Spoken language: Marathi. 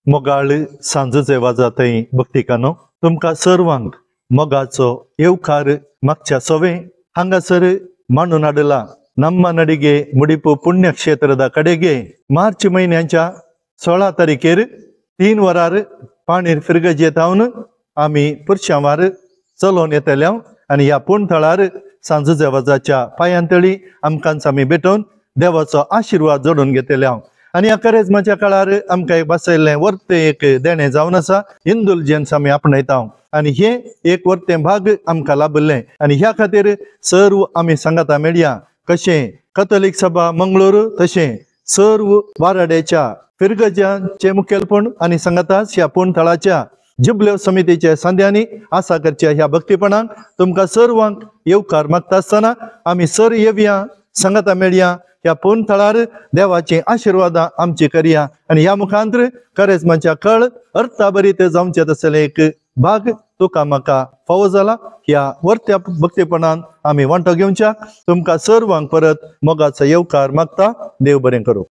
मोगाळ सांजेचे वाजातय भक्तिकानो तुमका सर्वांक मोगाचो येवकार मागच्या सवे हांगासर मांडून हाडला ನಮ್ಮ ನಡಿಗೆ ಮುಡಿಪು ಪುಣ್ಯಕ್ಷೇತ್ರದ ಕಡೆಗೆ ಮಾರ್ಚ್ महिन्याच्या 16 तारखेर 3 वरार पाणीर फिरगज येतावन आम्ही पुरशांवार चलोवन येतल्या आणि ह्या पुणथळार सांजेच्या वाजाच्या पायांतळी आमकां आमी भेटोवन देवाचो आशीर्वाद जोडून घेतल्या आणि ह्या करेजमाच्या काळार आमकां एक बसयल्लें वर्ते एक देणे जावन आसा इंदुलजन्स आमी आपणयता आणि हे एक वर्ते भाग आमकां लाभले आणि ह्या खातीर सर्व आमी सांगाता मेळया कशे कथोलिक सभा मंगळूर तशे सर्व वाराड्याच्या फिरगजांचे मुखेलपण आणि संगतास ह्या पुणथळाच्या जुबल्यो समितीच्या सांध्यांनी आसा करच्या ह्या भक्तीपणाक तुमकां सर्वांक येवकार मागता आसतना आमी सर येवया सांगाता मेळया ह्या पुणथळार देवाची आशीर्वादां आमची करया आणि ह्या मुखांतर करेजमाच्या कळ अर्थाभरीत जावचे तसले एक भाग तुका म्हाका फावो जाला ह्या वर्त्या भक्तीपणान आमी वांटो घेवच्या तुमकां सर्वांक परत मोगाचो येवकार मागता देव बरें करूं।